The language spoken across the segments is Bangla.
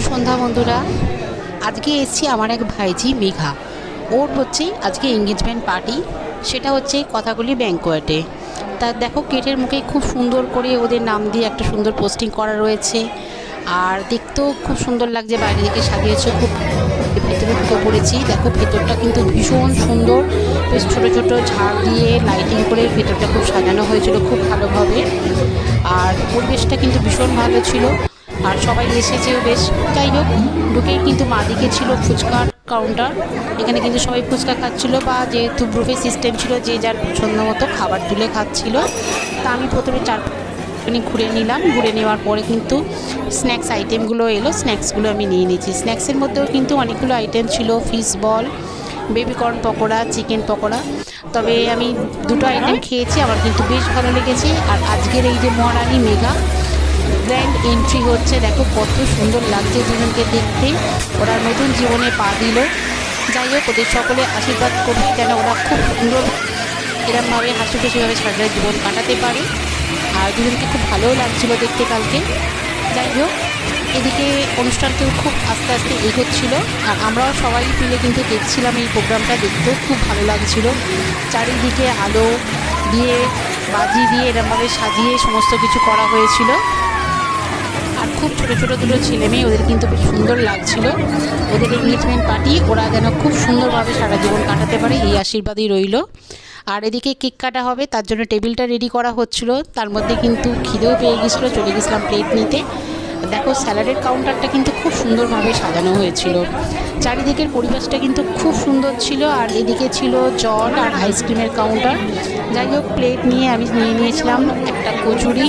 সন্ধ্যা বন্ধুরা। আজকে এসেছি আমার এক ভাইজি মেঘা, ওর হচ্ছে আজকে এঙ্গেজমেন্ট পার্টি, সেটা হচ্ছে কথাগুলি ব্যাংকোয়েটে। তা দেখো গেটের মুখে খুব সুন্দর করে ওদের নাম দিয়ে একটা সুন্দর পোস্টিং করা রয়েছে, আর দেখতেও খুব সুন্দর লাগছে, বাইরে দিকে সাজিয়েছে খুব। ভেতরে ঢুকে পড়েছি, দেখো ভেতরটা কিন্তু ভীষণ সুন্দর, বেশ ছোটো ছোটো ঝাড় দিয়ে লাইটিং করে ভেতরটা খুব সাজানো হয়েছিল খুব ভালোভাবে, আর পরিবেশটা কিন্তু ভীষণ ভালো ছিল, আর সবাই এসেছেও বেশ। যাই হোক, ঢুকেই কিন্তু বাঁদিকে ছিল ফুচকার কাউন্টার, এখানে কিন্তু সবাই ফুচকা খাচ্ছিলো, বা যেহেতু বুফে সিস্টেম ছিল যে যার পছন্দ মতো খাবার তুলে খাচ্ছিল। তা আমি প্রথমে ঘুরে নিলাম, ঘুরে নেওয়ার পরে কিন্তু স্ন্যাক্স আইটেমগুলো এলো, স্ন্যাক্সগুলো আমি নিয়ে নিয়েছি। স্ন্যাক্সের মধ্যেও কিন্তু অনেকগুলো আইটেম ছিল, fish ball, baby corn pakora, chicken pakora. তবে আমি দুটো আইটেম খেয়েছি, আমার কিন্তু বেশ ভালো লেগেছে। আর আজকের এই যে মহারানী মেঘা গ্র্যান্ড এন্ট্রি হচ্ছে, দেখো কত সুন্দর লাগছে দুজনকে দেখতে, ওরা নতুন জীবনে পা দিল। যাই হোক, ওদের সকলে আশীর্বাদ করবে যেন ওরা খুব সুন্দর এরমভাবে হাসি খুশিভাবে সারা জীবন কাটাতে পারে। আর দুজনকে খুব ভালোও লাগছিল দেখতে কালকে। যাই হোক, এদিকে অনুষ্ঠানটিও খুব আস্তে আস্তে এগোচ্ছিল, আর আমরাও সবাই মিলে কিন্তু দেখছিলাম এই প্রোগ্রামটা, দেখতেও খুব ভালো লাগছিল। চারিদিকে আলো দিয়ে, বাজি দিয়ে এরমভাবে সাজিয়ে সমস্ত কিছু করা হয়েছিল, আর খুব ছোটো ছোটো দুটো ছেলে মেয়ে, ওদের কিন্তু বেশ সুন্দর লাগছিল। ওদের এঙ্গেজমেন্ট পার্টি, ওরা যেন খুব সুন্দরভাবে সারা জীবন কাটাতে পারে এই আশীর্বাদই রইল। আর এদিকে কেক কাটা হবে, তার জন্য টেবিলটা রেডি করা হচ্ছিল, তার মধ্যে কিন্তু খিদেও পেয়ে গেছিলো, চলে গেছিলাম প্লেট নিতে। দেখো স্যালাডের কাউন্টারটা কিন্তু খুব সুন্দরভাবে সাজানো হয়েছিল, চারিদিকের পরিবেশটা কিন্তু খুব সুন্দর ছিল। আর এদিকে ছিল জল আর আইসক্রিমের কাউন্টার। যাই হোক, প্লেট নিয়ে আমি নিয়ে নিয়েছিলাম একটা কচুরি,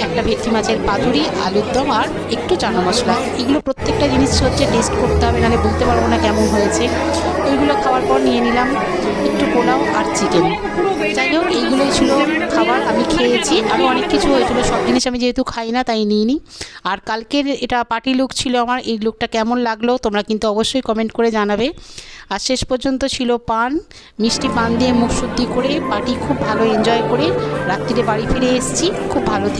একটা ভেটকি মাছের পাতুরি, আলুর দম আর একটু চানা মশলা। এগুলো প্রত্যেকটা জিনিস হচ্ছে টেস্ট করতে হবে, নাহলে বলতে পারবো না কেমন হয়েছে। ওইগুলো খাওয়ার পর নিয়ে নিলাম একটু পোলাও আর চিকেন। যাই হোক, এইগুলোই ছিল খাবার, আমি খেয়েছি। আরও অনেক কিছু হয়েছিল, সব জিনিস আমি যেহেতু খাই না তাই নিইনি। আর কালকের এটা পার্টি লুক ছিল আমার, এই লুকটা কেমন লাগলো তোমরা কিন্তু অবশ্যই কমেন্ট করে জানাবে। আর শেষ পর্যন্ত ছিল পান, মিষ্টি পান দিয়ে মুখ শুদ্ধি করে পার্টি খুব ভালো এনজয় করে রাত্রিরে বাড়ি ফিরে এসেছি। খুব ভালো থেকে